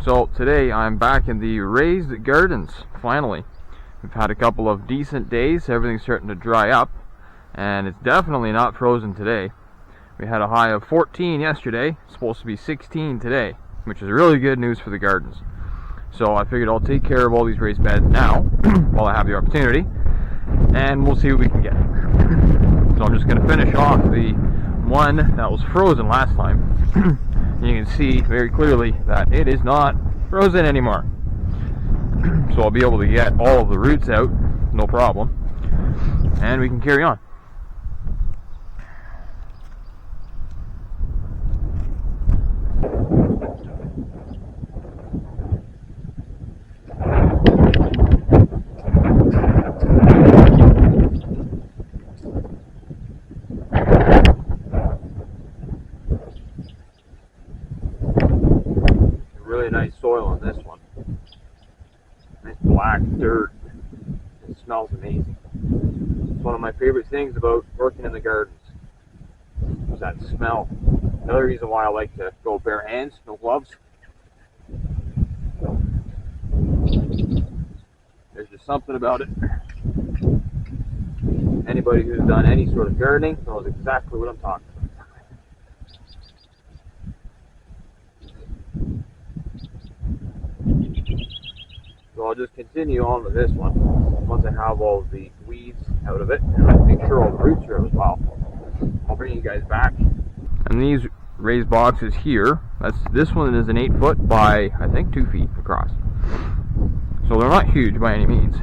So today I'm back in the raised gardens, finally. We've had a couple of decent days, everything's starting to dry up, and it's definitely not frozen today. We had a high of 14 yesterday, it's supposed to be 16 today, which is really good news for the gardens. So I figured I'll take care of all these raised beds now, while I have the opportunity, and we'll see what we can get. So I'm just going to finish off the one that was frozen last time. You can see very clearly that it is not frozen anymore. So I'll be able to get all of the roots out, no problem, and we can carry on. Really nice soil on this one. Nice black dirt. It smells amazing. It's one of my favorite things about working in the gardens, is that smell. Another reason why I like to go bare hands, no gloves. There's just something about it. Anybody who's done any sort of gardening knows exactly what I'm talking about. So I'll just continue on with this one once I have all of the weeds out of it, and I'll make sure all the roots are out as well. I'll bring you guys back. And these raised boxes here, this one is an 8 foot by I think 2 feet across. So they're not huge by any means,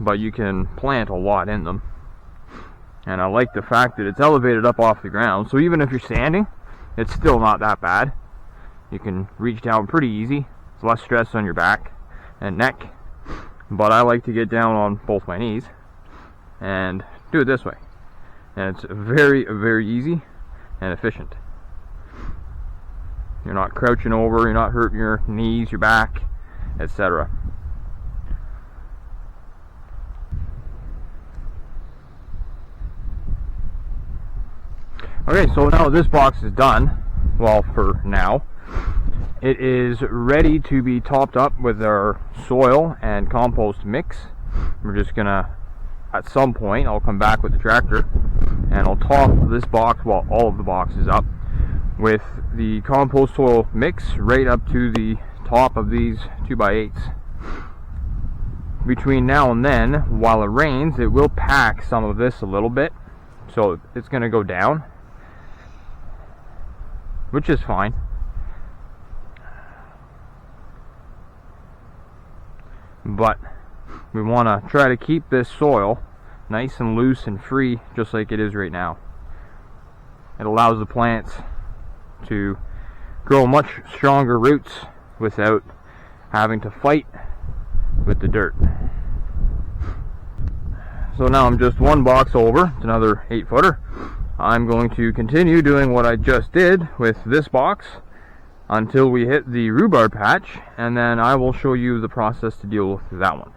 but you can plant a lot in them. And I like the fact that it's elevated up off the ground, so even if you're standing, it's still not that bad. You can reach down pretty easy. It's less stress on your back and neck, but I like to get down on both my knees and do it this way. And it's very, very easy and efficient. You're not crouching over, you're not hurting your knees, your back, etc. Okay, so now this box is done, well, for now. It is ready to be topped up with our soil and compost mix. We're just gonna, at some point, I'll come back with the tractor and I'll top this box, well, all of the boxes up with the compost soil mix right up to the top of these 2x8s. Between now and then, while it rains, it will pack some of this a little bit, so it's gonna go down, which is fine. But we want to try to keep this soil nice and loose and free, just like it is right now. It allows the plants to grow much stronger roots without having to fight with the dirt. So now I'm just one box over, it's another 8 footer. I'm going to continue doing what I just did with this box until we hit the rhubarb patch, and then I will show you the process to deal with that one.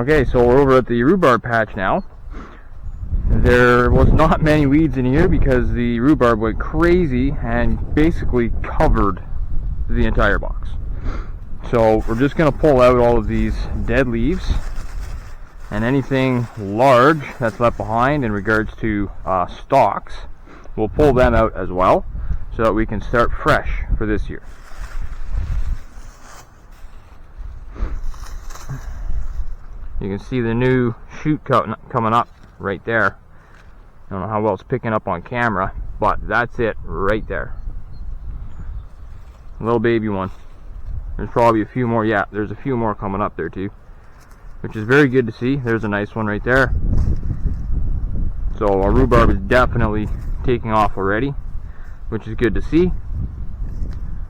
Okay, so we're over at the rhubarb patch now. There was not many weeds in here because the rhubarb went crazy and basically covered the entire box. So we're just going to pull out all of these dead leaves and anything large that's left behind in regards to stalks. We'll pull them out as well so that we can start fresh for this year. You can see the new shoot coming up right there. I don't know how well it's picking up on camera, but that's it right there. Little baby one. There's probably a few more. Yeah, there's a few more coming up there too, which is very good to see. There's a nice one right there. So our rhubarb is definitely taking off already, which is good to see.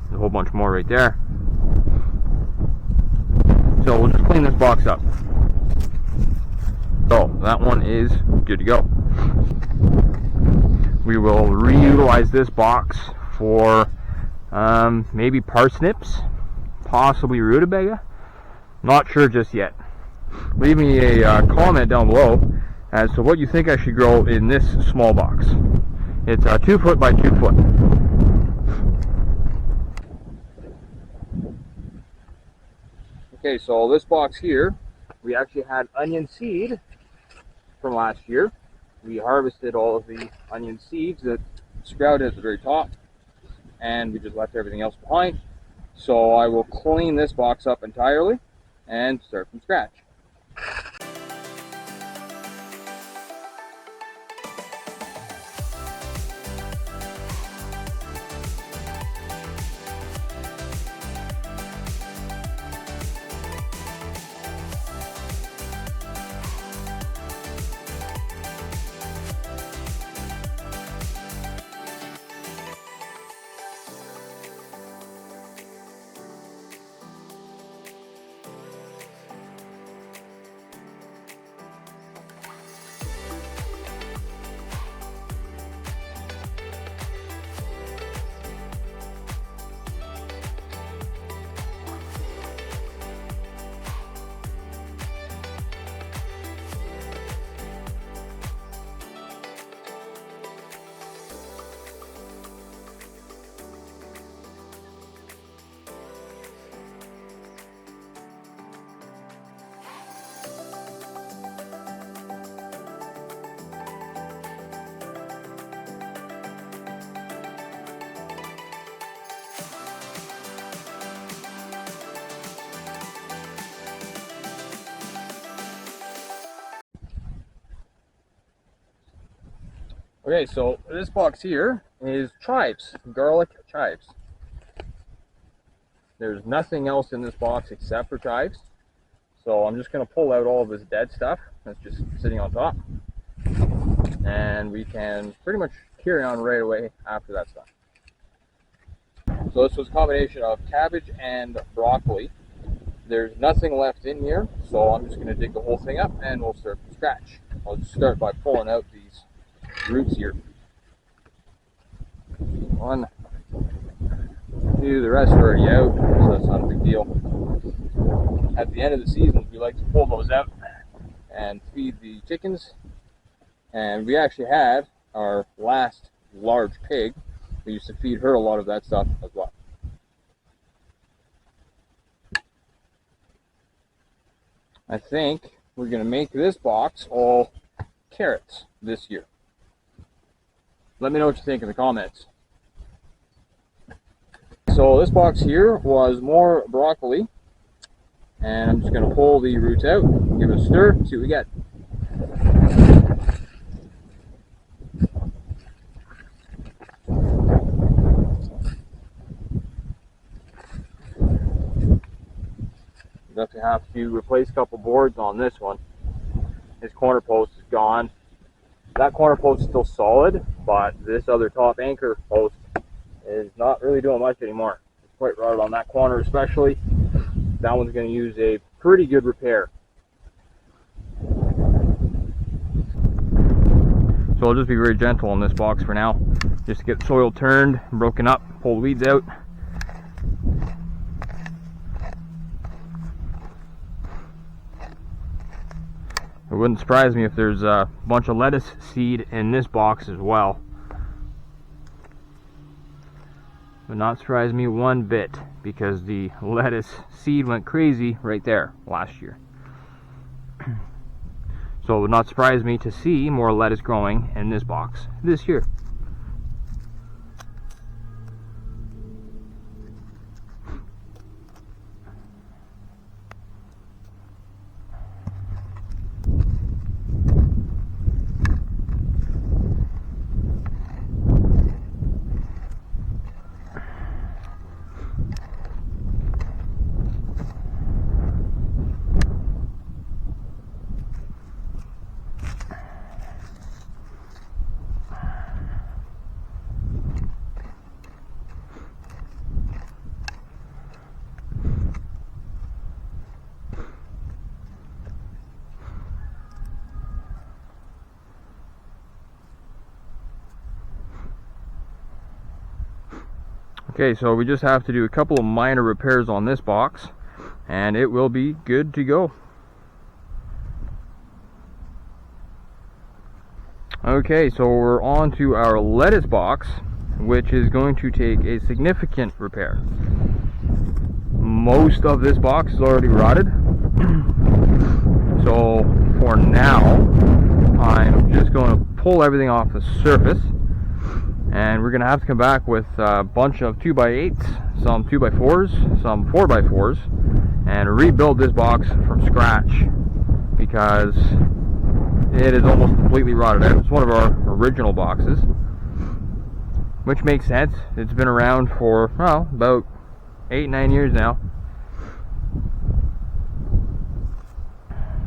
There's a whole bunch more right there. So we'll just clean this box up. So that one is good to go. We will reutilize this box for maybe parsnips, possibly rutabaga. Not sure just yet. Leave me a comment down below as to what you think I should grow in this small box. It's 2 foot by 2 foot. Okay, so this box here, we actually had onion seed from last year. We harvested all of the onion seeds that sprouted at the very top, and we just left everything else behind. So I will clean this box up entirely and start from scratch. Okay, so this box here is chives, garlic chives. There's nothing else in this box except for chives. So I'm just going to pull out all of this dead stuff that's just sitting on top. And we can pretty much carry on right away after that's done. So this was a combination of cabbage and broccoli. There's nothing left in here, so I'm just going to dig the whole thing up and we'll start from scratch. I'll just start by pulling out these roots here. 1, 2, the rest are already out, so that's not a big deal. At the end of the season, we like to pull those out and feed the chickens. And we actually had our last large pig. We used to feed her a lot of that stuff as well. I think we're going to make this box all carrots this year. Let me know what you think in the comments. So this box here was more broccoli, and I'm just going to pull the roots out, give it a stir, see what we get. Definitely have to replace a couple boards on this one. This corner post is gone. That corner post is still solid, but this other top anchor post is not really doing much anymore. It's quite rotted on that corner especially. That one's going to use a pretty good repair. So I'll just be very gentle on this box for now. Just to get the soil turned, broken up, pull the weeds out. It wouldn't surprise me if there's a bunch of lettuce seed in this box as well. Would not surprise me one bit, because the lettuce seed went crazy right there last year. So it would not surprise me to see more lettuce growing in this box this year. Okay, so we just have to do a couple of minor repairs on this box, and it will be good to go. Okay, so we're on to our lettuce box, which is going to take a significant repair. Most of this box is already rotted. So for now, I'm just going to pull everything off the surface. And we're going to have to come back with a bunch of 2x8s, some 2x4s, some 4x4s, and rebuild this box from scratch, because it is almost completely rotted out. It's one of our original boxes, which makes sense. It's been around for, well, about 8-9 years now.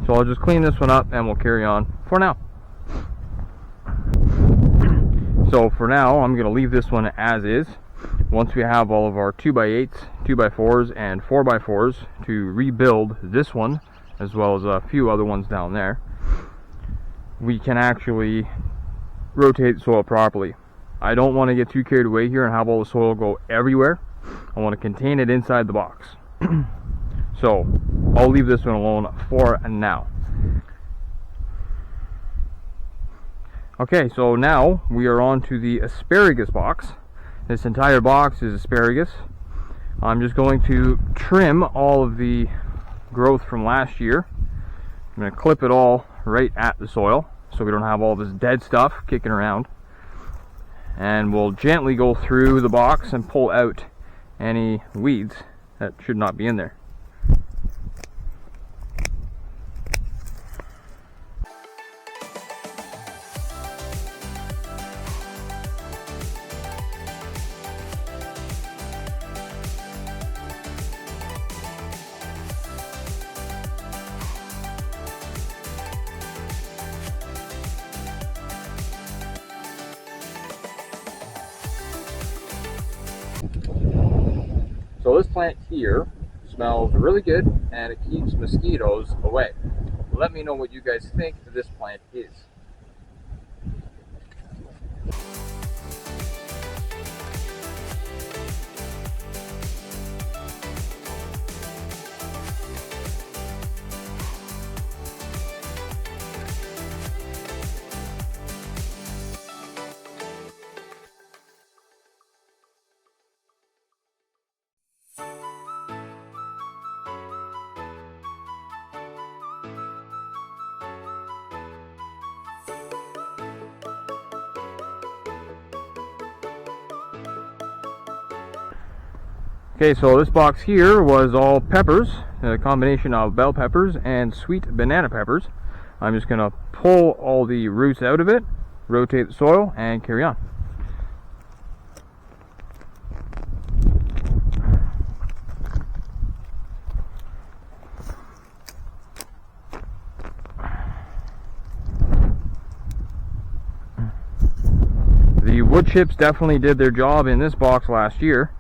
So I'll just clean this one up and we'll carry on for now. So for now, I'm going to leave this one as is. Once we have all of our 2x8s, 2x4s, and 4x4s to rebuild this one, as well as a few other ones down there, we can actually rotate the soil properly. I don't want to get too carried away here and have all the soil go everywhere. I want to contain it inside the box. So I'll leave this one alone for now. Okay, so now we are on to the asparagus box. This entire box is asparagus. I'm just going to trim all of the growth from last year. I'm going to clip it all right at the soil so we don't have all this dead stuff kicking around. And we'll gently go through the box and pull out any weeds that should not be in there. So this plant here smells really good and it keeps mosquitoes away. Let me know what you guys think this plant is. Okay, so this box here was all peppers, a combination of bell peppers and sweet banana peppers. I'm just going to pull all the roots out of it, rotate the soil, and carry on. The wood chips definitely did their job in this box last year.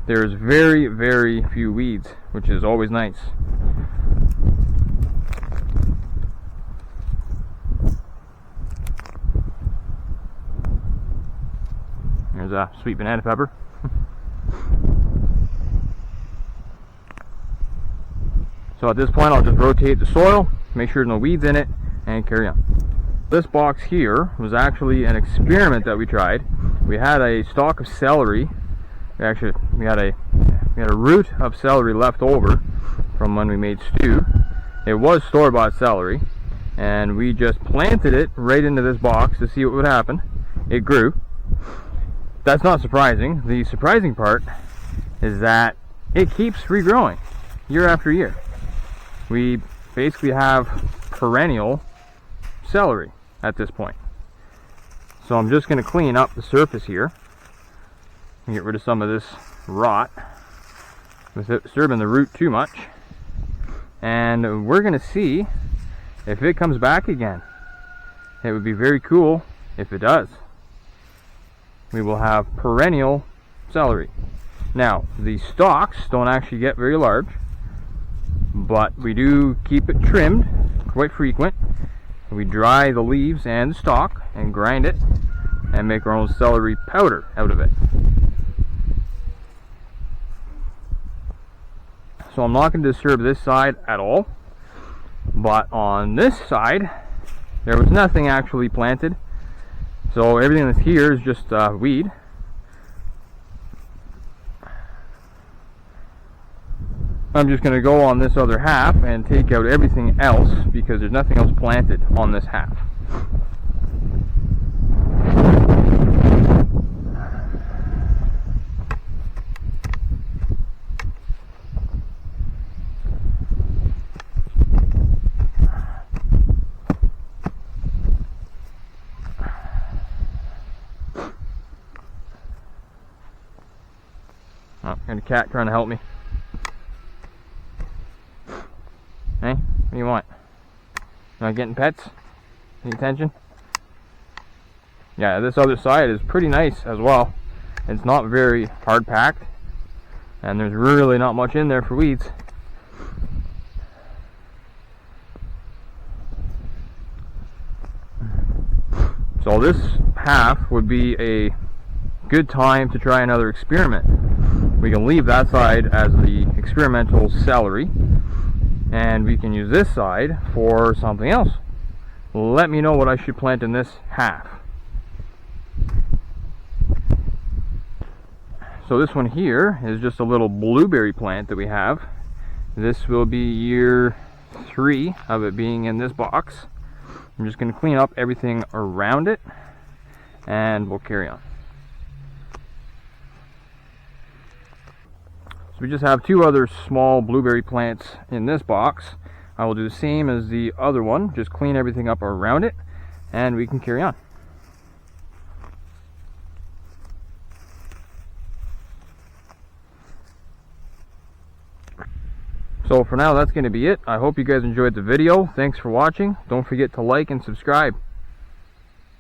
There's very, very few weeds, which is always nice. There's a sweet banana pepper. So at this point, I'll just rotate the soil, make sure there's no weeds in it, and carry on. This box here was actually an experiment that we tried. We had a stalk of celery. We had a root of celery left over from when we made stew. It was store-bought celery, and we just planted it right into this box to see what would happen. It grew. That's not surprising. The surprising part is that it keeps regrowing year after year. We basically have perennial celery at this point. So I'm just going to clean up the surface here and get rid of some of this rot without disturbing the root too much. And we're going to see if it comes back again. It would be very cool if it does. We will have perennial celery. Now, the stalks don't actually get very large, but we do keep it trimmed quite frequent. We dry the leaves and the stalk and grind it and make our own celery powder out of it. So I'm not going to disturb this side at all, but on this side there was nothing actually planted, so everything that's here is just weed. I'm just going to go on this other half and take out everything else because there's nothing else planted on this half. Oh, got a cat trying to help me. Hey, what do you want? Not getting pets? Any attention? Yeah, this other side is pretty nice as well. It's not very hard packed, and there's really not much in there for weeds. So this half would be a good time to try another experiment. We can leave that side as the experimental celery, and we can use this side for something else. Let me know what I should plant in this half. So this one here is just a little blueberry plant that we have. This will be year 3 of it being in this box. I'm just going to clean up everything around it and we'll carry on. So we just have 2 other small blueberry plants in this box. I will do the same as the other one, just clean everything up around it, and we can carry on. So for now, that's going to be it. I hope you guys enjoyed the video. Thanks for watching. Don't forget to like and subscribe.